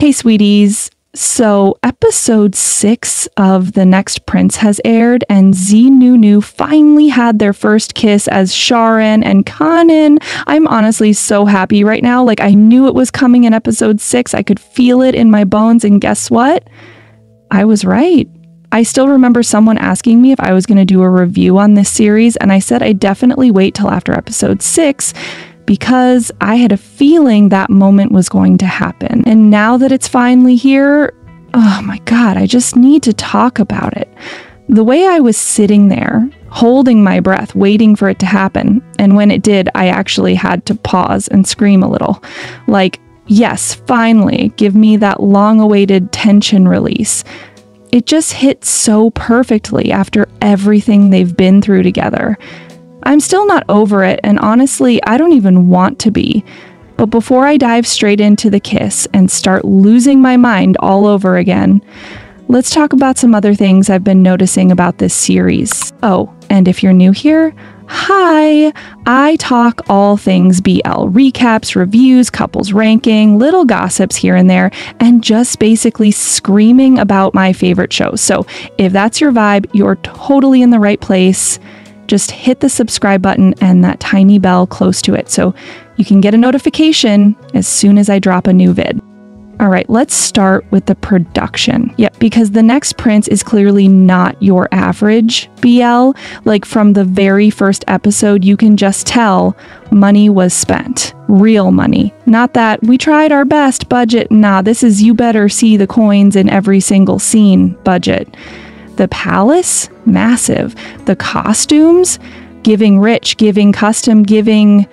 Hey, sweeties. So, episode 6 of The Next Prince has aired, and ZeeNuNew finally had their first kiss as Charan and Khanin. I'm honestly so happy right now. Like, I knew it was coming in episode 6. I could feel it in my bones, and guess what? I was right. I still remember someone asking me if I was going to do a review on this series, and I said I'd definitely wait till after episode 6 because I had a feeling that moment was going to happen. And now that it's finally here, oh my God, I just need to talk about it. The way I was sitting there, holding my breath, waiting for it to happen, and when it did, I actually had to pause and scream a little. Like, yes, finally, give me that long-awaited tension release. It just hit so perfectly after everything they've been through together. I'm still not over it, and honestly, I don't even want to be. But before I dive straight into the kiss and start losing my mind all over again, let's talk about some other things I've been noticing about this series. Oh, and if you're new here, hi! I talk all things BL, recaps, reviews, couples ranking, little gossips here and there, and just basically screaming about my favorite shows. So if that's your vibe, you're totally in the right place. Just hit the subscribe button and that tiny bell close to it so you can get a notification as soon as I drop a new vid. All right, let's start with the production. Yep, because The Next Prince is clearly not your average BL. Like, from the very first episode, you can just tell money was spent. Real money. Not that we tried our best budget. Nah, this is you better see the coins in every single scene budget. The palace? Massive. The costumes? Giving rich, giving custom, giving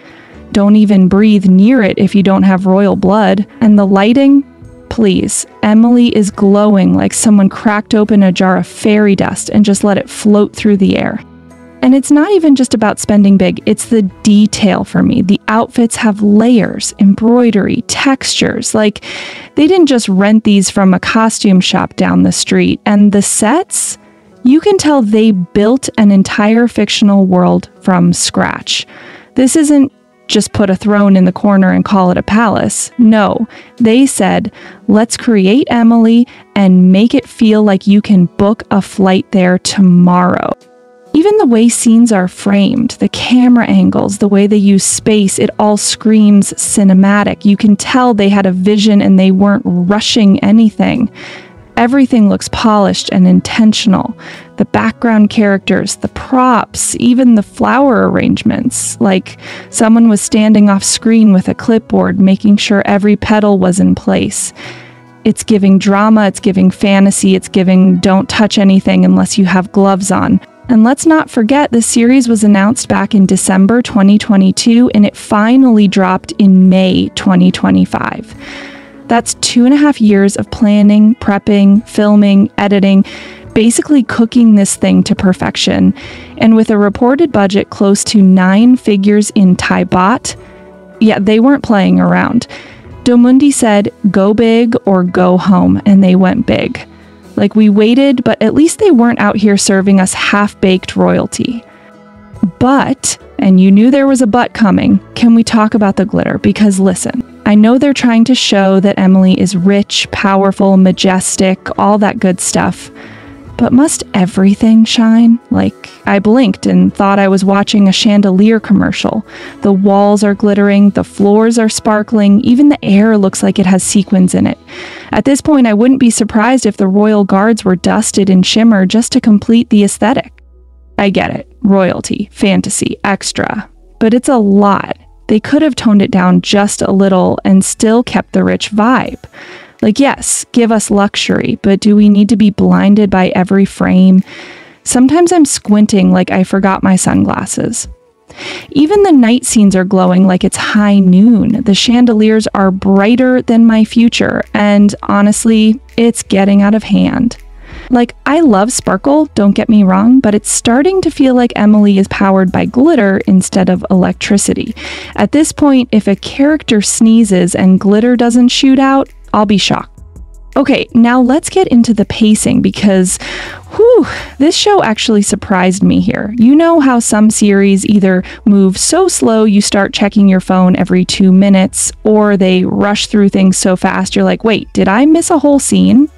don't even breathe near it if you don't have royal blood. And the lighting? Please. Emily is glowing like someone cracked open a jar of fairy dust and just let it float through the air. And it's not even just about spending big, it's the detail for me. The outfits have layers, embroidery, textures. Like, they didn't just rent these from a costume shop down the street. And the sets? You can tell they built an entire fictional world from scratch. This isn't just put a throne in the corner and call it a palace. No, they said, let's create Emily and make it feel like you can book a flight there tomorrow. Even the way scenes are framed, the camera angles, the way they use space, it all screams cinematic. You can tell they had a vision and they weren't rushing anything. Everything looks polished and intentional. The background characters, the props, even the flower arrangements. Like someone was standing off screen with a clipboard, making sure every petal was in place. It's giving drama, it's giving fantasy, it's giving don't touch anything unless you have gloves on. And let's not forget, the series was announced back in December 2022, and it finally dropped in May 2025. That's 2.5 years of planning, prepping, filming, editing, basically cooking this thing to perfection. And with a reported budget close to 9 figures in Thai baht, yeah, they weren't playing around. Domundi said, go big or go home, and they went big. Like, we waited, but at least they weren't out here serving us half-baked royalty. But, and you knew there was a but coming, can we talk about the glitter? Because listen, I know they're trying to show that Emily is rich, powerful, majestic, all that good stuff. But must everything shine? Like, I blinked and thought I was watching a chandelier commercial. The walls are glittering, the floors are sparkling, even the air looks like it has sequins in it. At this point, I wouldn't be surprised if the royal guards were dusted in shimmer just to complete the aesthetic. I get it. Royalty, fantasy, extra. But it's a lot. They could have toned it down just a little and still kept the rich vibe. Like, yes, give us luxury, but do we need to be blinded by every frame? Sometimes I'm squinting like I forgot my sunglasses. Even the night scenes are glowing like it's high noon. The chandeliers are brighter than my future, and honestly, it's getting out of hand. Like, I love sparkle, don't get me wrong, but it's starting to feel like Emily is powered by glitter instead of electricity. At this point, if a character sneezes and glitter doesn't shoot out, I'll be shocked. Okay, now let's get into the pacing because, this show actually surprised me here. You know how some series either move so slow you start checking your phone every 2 minutes, or they rush through things so fast you're like, wait, did I miss a whole scene?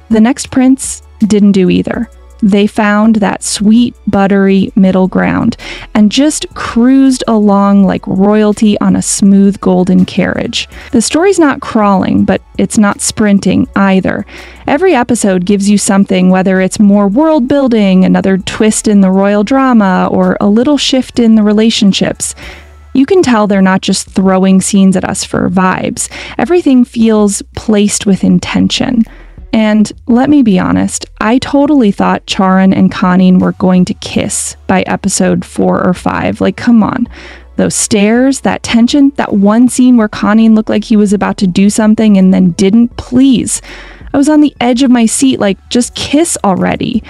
The Next Prince didn't do either. They found that sweet, buttery middle ground and just cruised along like royalty on a smooth golden carriage. The story's not crawling, but it's not sprinting either. Every episode gives you something, whether it's more world building, another twist in the royal drama, or a little shift in the relationships. You can tell they're not just throwing scenes at us for vibes. Everything feels placed with intention. And let me be honest, I totally thought Charan and Khanin were going to kiss by episode 4 or 5. Like, come on. Those stares, that tension, that one scene where Khanin looked like he was about to do something and then didn't, please. I was on the edge of my seat, like, just kiss already.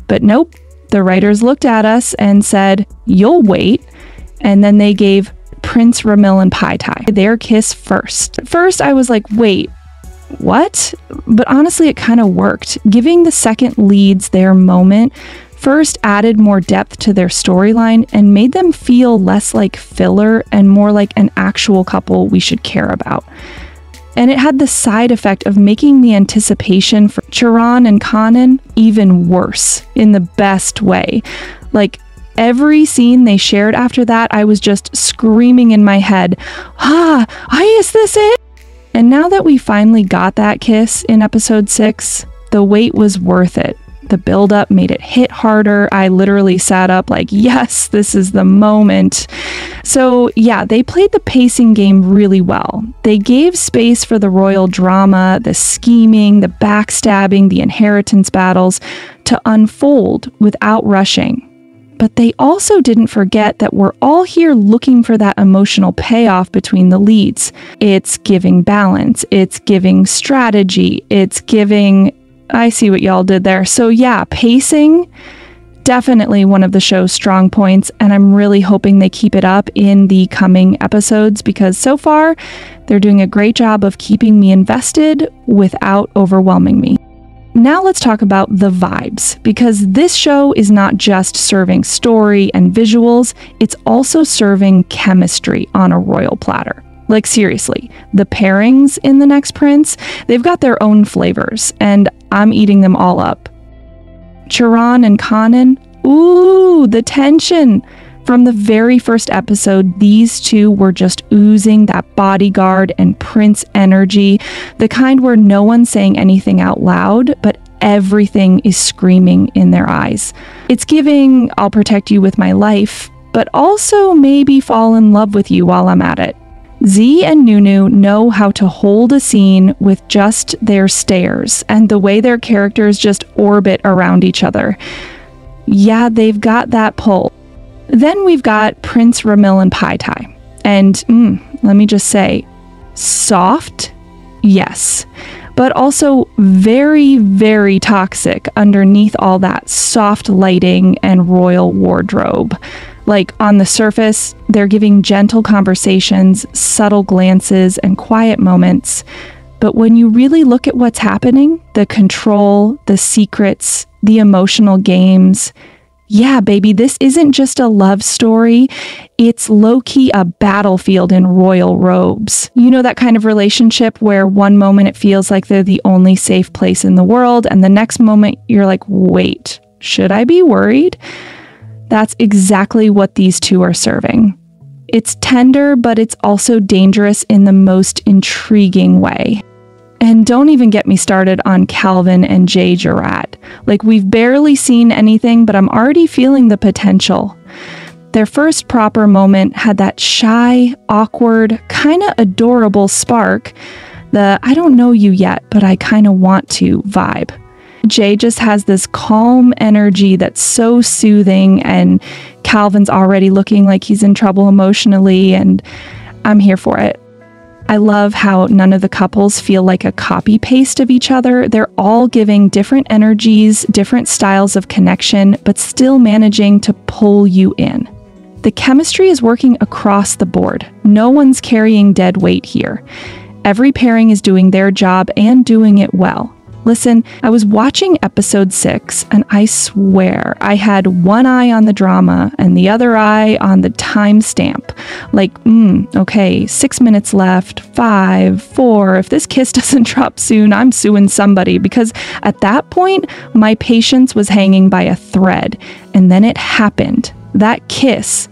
But nope, the writers looked at us and said, you'll wait. And then they gave Prince Ramil and Pai Tai their kiss first. At first, I was like, wait, what? But honestly, it kind of worked. Giving the second leads their moment first added more depth to their storyline and made them feel less like filler and more like an actual couple we should care about. And it had the side effect of making the anticipation for Charan and Khanin even worse in the best way. Like, every scene they shared after that, I was just screaming in my head, is this it? And now that we finally got that kiss in episode 6, the wait was worth it. The build-up made it hit harder. I literally sat up like, yes, this is the moment. So yeah, they played the pacing game really well. They gave space for the royal drama, the scheming, the backstabbing, the inheritance battles to unfold without rushing. But they also didn't forget that we're all here looking for that emotional payoff between the leads. It's giving balance. It's giving strategy. It's giving... I see what y'all did there. So yeah, pacing, definitely one of the show's strong points, and I'm really hoping they keep it up in the coming episodes because so far, they're doing a great job of keeping me invested without overwhelming me. Now let's talk about the vibes, because this show is not just serving story and visuals, it's also serving chemistry on a royal platter. Like seriously, the pairings in The Next Prince, they've got their own flavors, and I'm eating them all up. Charan and Khanin, ooh, the tension! From the very first episode, these two were just oozing that bodyguard and prince energy, the kind where no one's saying anything out loud, but everything is screaming in their eyes. It's giving, I'll protect you with my life, but also maybe fall in love with you while I'm at it. Z and NuNew know how to hold a scene with just their stares and the way their characters just orbit around each other. Yeah, they've got that pull. Then we've got Prince Ramil and Pai Tai. And let me just say, soft, yes, but also very, very toxic underneath all that soft lighting and royal wardrobe. Like, on the surface, they're giving gentle conversations, subtle glances, and quiet moments. But when you really look at what's happening, the control, the secrets, the emotional games, yeah, baby, this isn't just a love story. It's low-key a battlefield in royal robes. You know that kind of relationship where one moment it feels like they're the only safe place in the world, and the next moment you're like, wait, should I be worried? That's exactly what these two are serving. It's tender, but it's also dangerous in the most intriguing way. And don't even get me started on Calvin and Jay Gerard. Like, we've barely seen anything, but I'm already feeling the potential. Their first proper moment had that shy, awkward, kind of adorable spark, the I don't know you yet, but I kind of want to vibe. Jay just has this calm energy that's so soothing, and Calvin's already looking like he's in trouble emotionally, and I'm here for it. I love how none of the couples feel like a copy-paste of each other. They're all giving different energies, different styles of connection, but still managing to pull you in. The chemistry is working across the board. No one's carrying dead weight here. Every pairing is doing their job and doing it well. Listen, I was watching episode 6, and I swear I had one eye on the drama and the other eye on the timestamp. Like, okay, 6 minutes left, 5, 4. If this kiss doesn't drop soon, I'm suing somebody, because at that point, my patience was hanging by a thread. And then it happened. That kiss.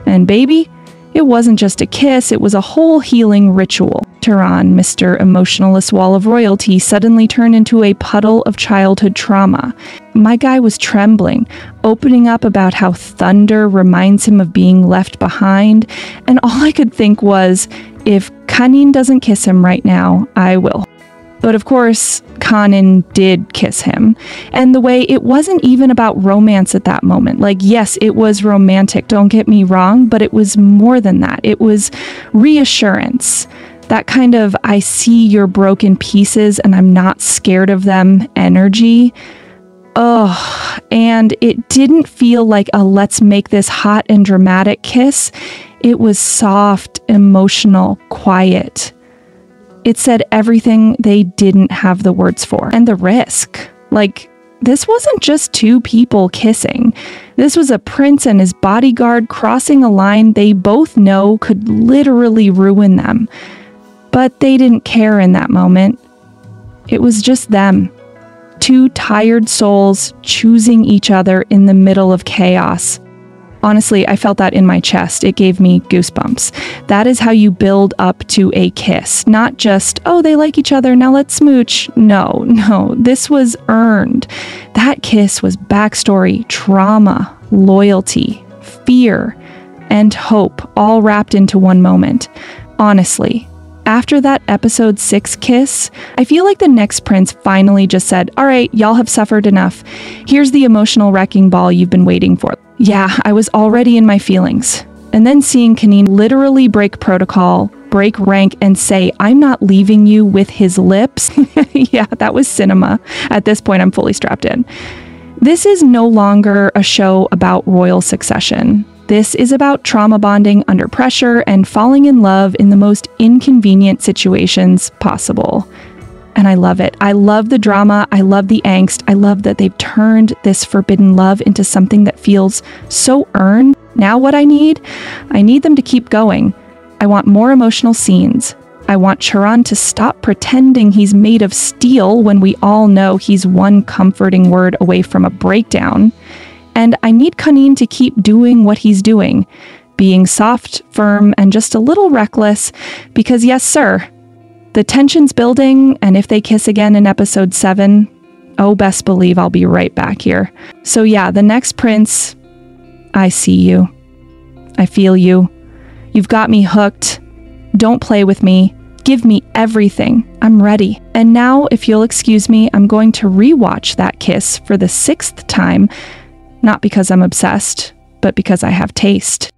And baby, it wasn't just a kiss, it was a whole healing ritual. Charan, Mr. Emotionalist Wall of Royalty, suddenly turned into a puddle of childhood trauma. My guy was trembling, opening up about how thunder reminds him of being left behind, and all I could think was, if Khanin doesn't kiss him right now, I will. But of course, Khanin did kiss him. And the way it wasn't even about romance at that moment. Like, yes, it was romantic, don't get me wrong, but it was more than that. It was reassurance. That kind of, I see your broken pieces and I'm not scared of them energy. Oh, and it didn't feel like a let's make this hot and dramatic kiss. It was soft, emotional, quiet. It said everything they didn't have the words for. And the risk. Like, this wasn't just two people kissing. This was a prince and his bodyguard crossing a line they both know could literally ruin them. But they didn't care in that moment. It was just them. Two tired souls choosing each other in the middle of chaos. Honestly, I felt that in my chest. It gave me goosebumps. That is how you build up to a kiss. Not just, oh, they like each other, now let's smooch. No, this was earned. That kiss was backstory, trauma, loyalty, fear, and hope, all wrapped into one moment. Honestly, after that episode 6 kiss, I feel like the next prince finally just said, all right, y'all have suffered enough. Here's the emotional wrecking ball you've been waiting for. Yeah, I was already in my feelings. And then seeing Khanin literally break protocol, break rank, and say, I'm not leaving you with his lips. Yeah, that was cinema. At this point, I'm fully strapped in. This is no longer a show about royal succession. This is about trauma bonding under pressure and falling in love in the most inconvenient situations possible. And I love it. I love the drama. I love the angst. I love that they've turned this forbidden love into something that feels so earned. Now what I need them to keep going. I want more emotional scenes. I want Charan to stop pretending he's made of steel when we all know he's one comforting word away from a breakdown. And I need Khanin to keep doing what he's doing, being soft, firm, and just a little reckless, because yes, sir, the tension's building, and if they kiss again in episode 7, oh, best believe I'll be right back here. So yeah, the next prince, I see you. I feel you. You've got me hooked. Don't play with me. Give me everything. I'm ready. And now, if you'll excuse me, I'm going to rewatch that kiss for the 6th time. Not because I'm obsessed, but because I have taste.